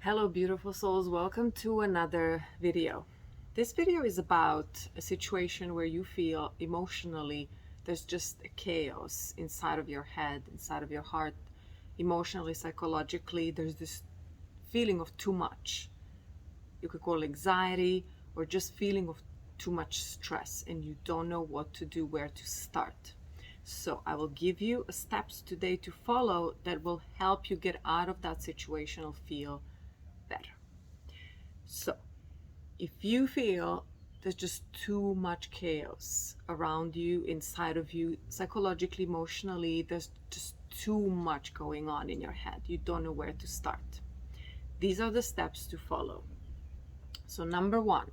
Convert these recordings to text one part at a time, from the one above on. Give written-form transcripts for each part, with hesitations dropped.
Hello beautiful souls, welcome to another video. This video is about a situation where you feel emotionally there's just a chaos inside of your head, inside of your heart, emotionally, psychologically. There's this feeling of too much. You could call it anxiety or just feeling of too much stress and you don't know what to do, where to start. So I will give you steps today to follow that will help you get out of that situation and feel better. So if you feel there's just too much chaos around you, inside of you, psychologically, emotionally, there's just too much going on in your head, you don't know where to start, these are the steps to follow. So number one,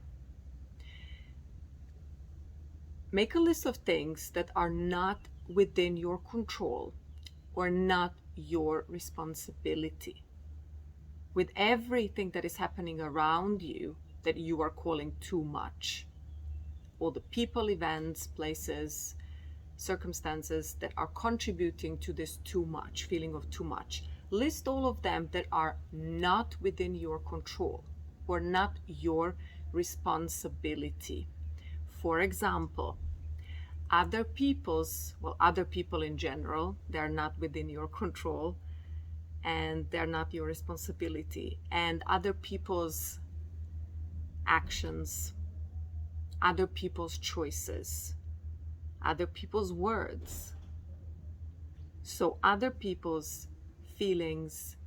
make a list of things that are not within your control or not your responsibility. With everything that is happening around you that you are calling too much, all the people, events, places, circumstances that are contributing to this too much, feeling of too much, list all of them that are not within your control or not your responsibility. For example, other people in general, they're not within your control and they're not your responsibility. And other people's actions, other people's choices, other people's words. So other people's feelings,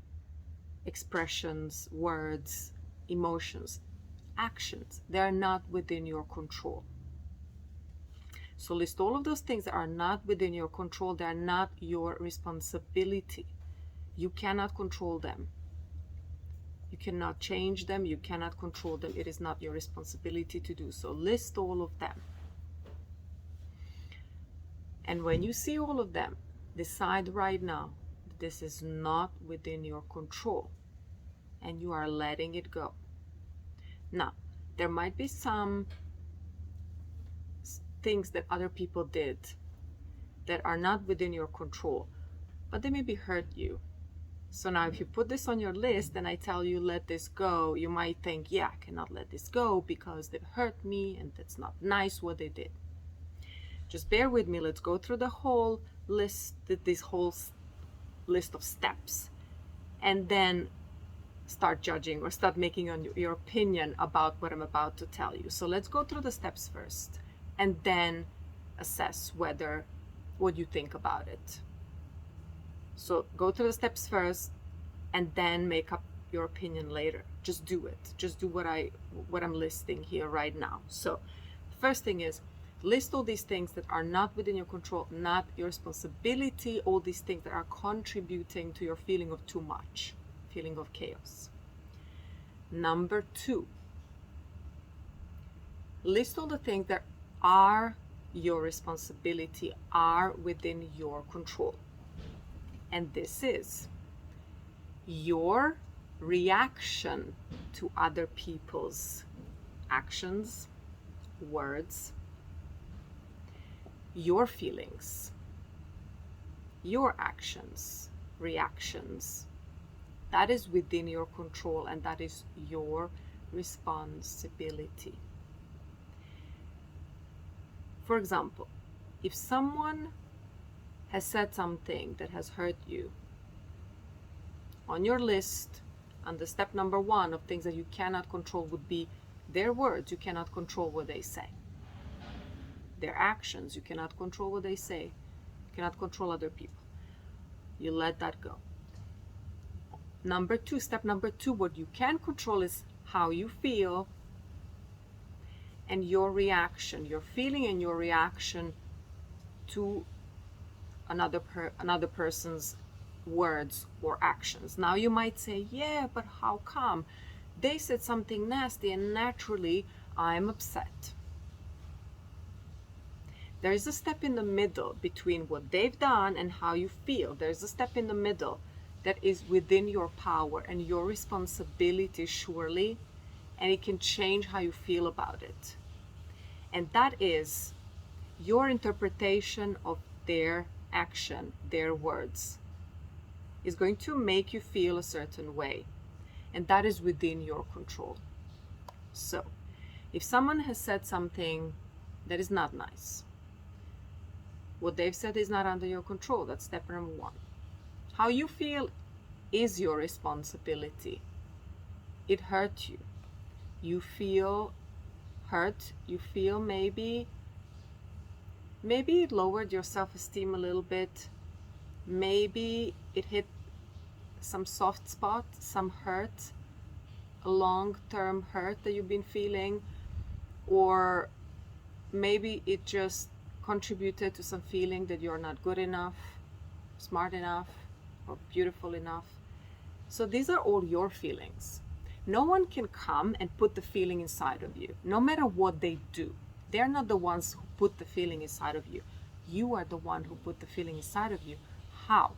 expressions, words, emotions, actions, they're not within your control. So list all of those things that are not within your control. They're not your responsibility. You cannot control them. You cannot change them. You cannot control them. It is not your responsibility to do so. List all of them. And when you see all of them, decide right now that this is not within your control and you are letting it go. Now, there might be some things that other people did that are not within your control, but they maybe hurt you. So now if you put this on your list and I tell you let this go, you might think, yeah, I cannot let this go because they've hurt me and that's not nice what they did. Just bear with me. Let's go through the whole list, this whole list of steps, and then start judging or start making your opinion about what I'm about to tell you. So let's go through the steps first and then assess what you think about it. So go through the steps first and then make up your opinion later. Just do it. Just do what I'm listing here right now. So the first thing is, list all these things that are not within your control, not your responsibility, all these things that are contributing to your feeling of too much, feeling of chaos. Number two, list all the things that are your responsibility, are within your control. And this is your reaction to other people's actions, words, your feelings, your actions, reactions. That is within your control and that is your responsibility. For example, if someone has said something that has hurt you, on your list, under step number one of things that you cannot control would be their words. You cannot control what they say. Their actions, you cannot control what they say. You cannot control other people. You let that go. Number two, step number two, what you can control is how you feel and your reaction, your feeling and your reaction to another person's words or actions. Now you might say, yeah, but how come? They said something nasty and naturally I'm upset. There is a step in the middle between what they've done and how you feel. There's a step in the middle that is within your power and your responsibility, surely, and it can change how you feel about it. And that is your interpretation of their action, their words, is going to make you feel a certain way. and that is within your control. So if someone has said something that is not nice, what they've said is not under your control. That's step number one. How you feel is your responsibility. It hurt you. You feel hurt. You feel maybe it lowered your self-esteem a little bit. Maybe it hit some soft spot, some hurt, a long-term hurt that you've been feeling, or maybe it just contributed to some feeling that you're not good enough, smart enough, or beautiful enough. So these are all your feelings. No one can come and put the feeling inside of you, no matter what they do. They're not the ones who put the feeling inside of you. You are the one who put the feeling inside of you. How?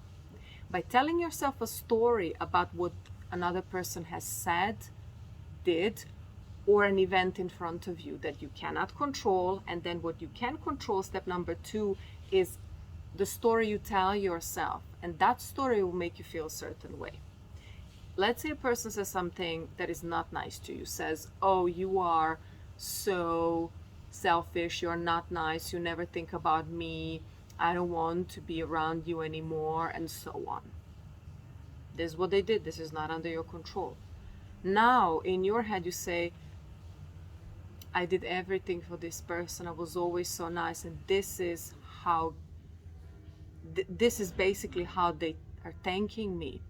By telling yourself a story about what another person has said, did, or an event in front of you that you cannot control. And then what you can control, step number 2, is the story you tell yourself. And that story will make you feel a certain way. Let's say a person says something that is not nice to you, says, oh, you are so selfish, you're not nice, you never think about me, I don't want to be around you anymore, and so on. This is what they did. This is not under your control. Now, in your head, you say, I did everything for this person, I was always so nice, and this is how, this is basically how they are thanking me.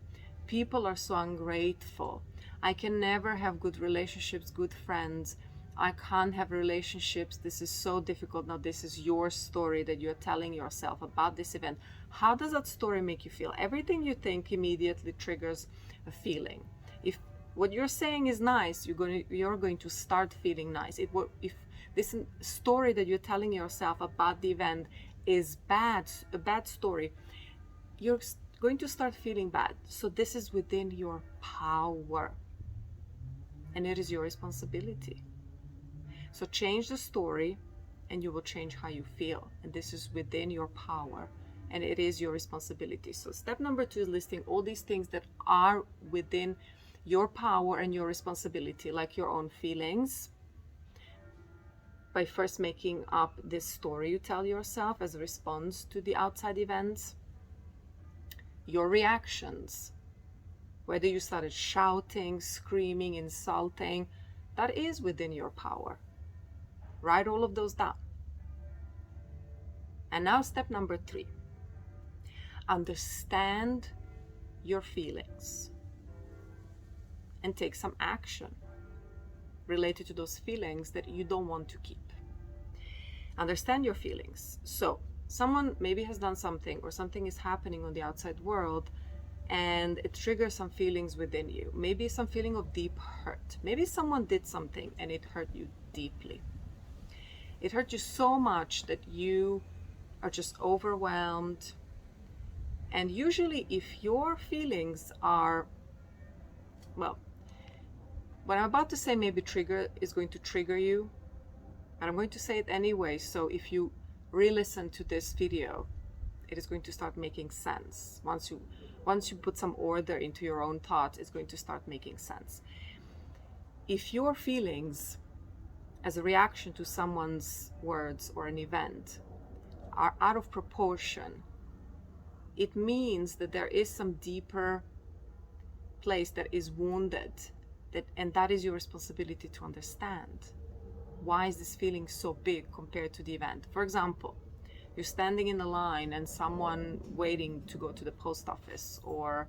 People are so ungrateful. I can never have good relationships, good friends. I can't have relationships. This is so difficult. Now, this is your story that you're telling yourself about this event. How does that story make you feel? Everything you think immediately triggers a feeling. If what you're saying is nice, you're going to start feeling nice. If this story that you're telling yourself about the event is bad, a bad story, you're going to start feeling bad. So this is within your power, and it is your responsibility. So change the story and you will change how you feel, and this is within your power and it is your responsibility. So step number 2 is listing all these things that are within your power and your responsibility, like your own feelings, by first making up this story you tell yourself as a response to the outside events. Your reactions, whether you started shouting, screaming, insulting, that is within your power. Write all of those down. And now step number 3. Understand your feelings and take some action related to those feelings that you don't want to keep. Understand your feelings. So someone maybe has done something, or something is happening on the outside world, and it triggers some feelings within you. Maybe some feeling of deep hurt. Maybe someone did something and it hurt you deeply. It hurt you so much that you are just overwhelmed. And usually if your feelings are, well, what I'm about to say maybe is going to trigger you, but I'm going to say it anyway. So if you re-listen to this video, it is going to start making sense. Once you put some order into your own thoughts, it's going to start making sense. If your feelings as a reaction to someone's words or an event are out of proportion, it means that there is some deeper place that is wounded, and that is your responsibility to understand. Why is this feeling so big compared to the event? For example, you're standing in a line and someone waiting to go to the post office, or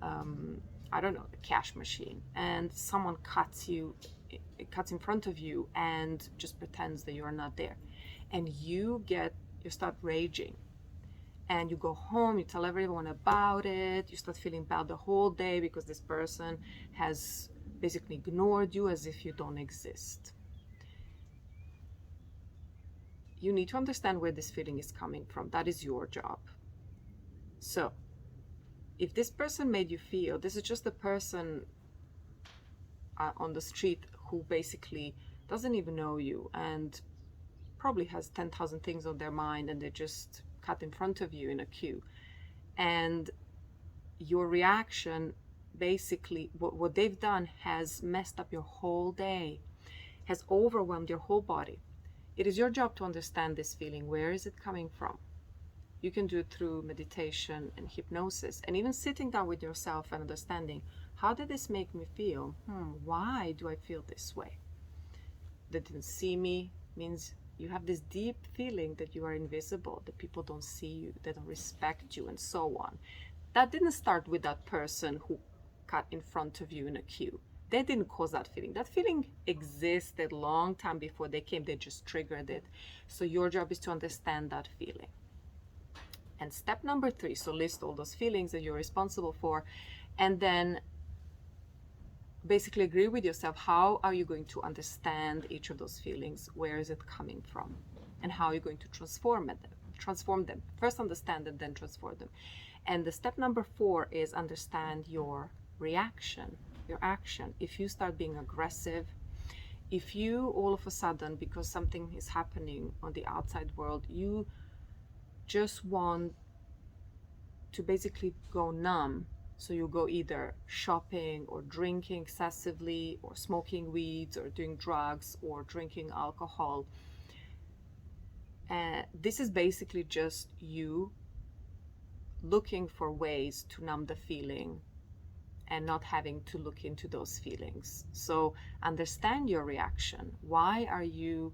I don't know, the cash machine, and someone cuts in front of you and just pretends that you're not there, and you start raging, and you go home, you tell everyone about it, you start feeling bad the whole day because this person has basically ignored you as if you don't exist. You need to understand where this feeling is coming from. That is your job. So if this person made you feel, this is just a person on the street who basically doesn't even know you and probably has 10,000 things on their mind, and they just cut in front of you in a queue, and your reaction basically what they've done has messed up your whole day, has overwhelmed your whole body. It is your job to understand this feeling. Where is it coming from? You can do it through meditation and hypnosis, and even sitting down with yourself and understanding, how did this make me feel? Why do I feel this way? They didn't see me means you have this deep feeling that you are invisible, that people don't see you, they don't respect you, and so on. That didn't start with that person who cut in front of you in a queue. They didn't cause that feeling. That feeling existed long time before they came. They just triggered it. So your job is to understand that feeling. And step number 3, so list all those feelings that you're responsible for, and then basically agree with yourself, how are you going to understand each of those feelings? Where is it coming from? And how are you going to transform them? First understand them, then transform them. And the step number 4 is understand your reaction, your action. If you start being aggressive, if you all of a sudden, because something is happening on the outside world, you just want to basically go numb, so you go either shopping or drinking excessively or smoking weeds or doing drugs or drinking alcohol, this is basically just you looking for ways to numb the feeling and not having to look into those feelings. So understand your reaction. Why are you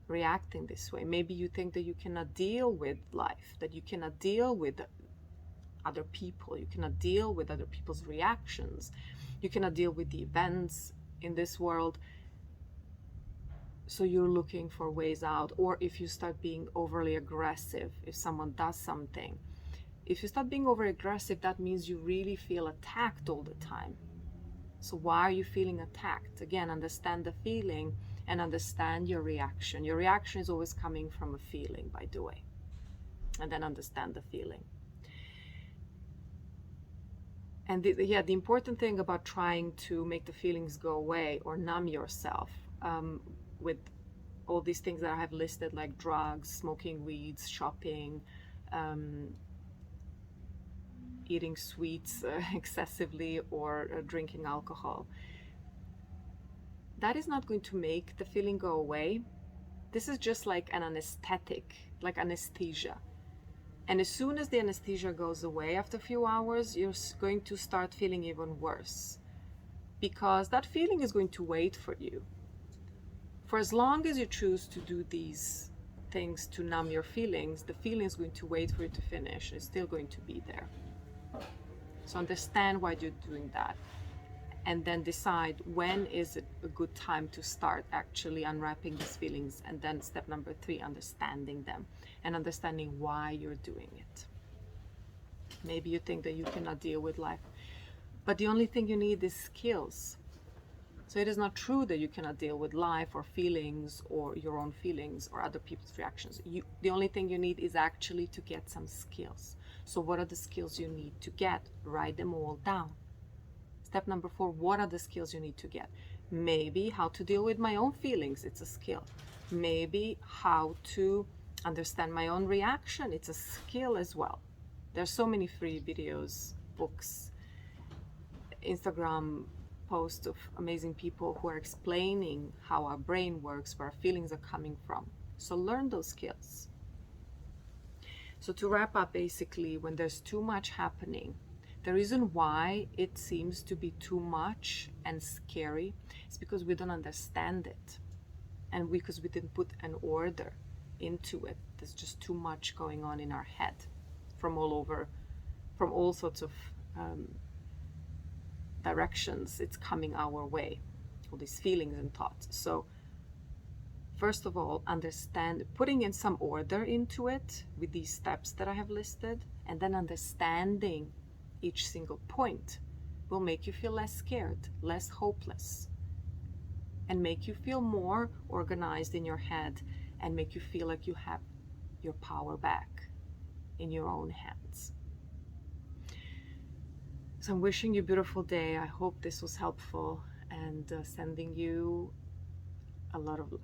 reacting this way? Maybe you think that you cannot deal with life, that you cannot deal with other people, you cannot deal with other people's reactions, you cannot deal with the events in this world. So you're looking for ways out. Or if you start being overly aggressive, if someone does something, if you start being over aggressive, that means you really feel attacked all the time. So why are you feeling attacked? Again, understand the feeling and understand your reaction. Your reaction is always coming from a feeling, by the way. And then understand the feeling. And the important thing about trying to make the feelings go away or numb yourself with all these things that I have listed, like drugs, smoking weeds, shopping, eating sweets excessively, or drinking alcohol, that is not going to make the feeling go away. This is just like an anesthetic, like anesthesia. And as soon as the anesthesia goes away after a few hours, you're going to start feeling even worse, because that feeling is going to wait for you. For as long as you choose to do these things to numb your feelings, the feeling is going to wait for you to finish. It's still going to be there. So understand why you're doing that, and then decide when is it a good time to start actually unwrapping these feelings. And then step number 3, understanding them and understanding why you're doing it. Maybe you think that you cannot deal with life, but the only thing you need is skills. So it is not true that you cannot deal with life or feelings or your own feelings or other people's reactions. The only thing you need is actually to get some skills. So what are the skills you need to get? Write them all down. Step number 4, what are the skills you need to get? Maybe how to deal with my own feelings, it's a skill. Maybe how to understand my own reaction, it's a skill as well. There's so many free videos, books, Instagram posts of amazing people who are explaining how our brain works, where our feelings are coming from. So learn those skills. So to wrap up, basically, when there's too much happening, the reason why it seems to be too much and scary is because we don't understand it, and because we didn't put an order into it. There's just too much going on in our head from all over, from all sorts of directions. It's coming our way, all these feelings and thoughts. So first of all, understand, putting in some order into it with these steps that I have listed, and then understanding each single point will make you feel less scared, less hopeless, and make you feel more organized in your head, and make you feel like you have your power back in your own hands. So I'm wishing you a beautiful day. I hope this was helpful, and sending you a lot of love.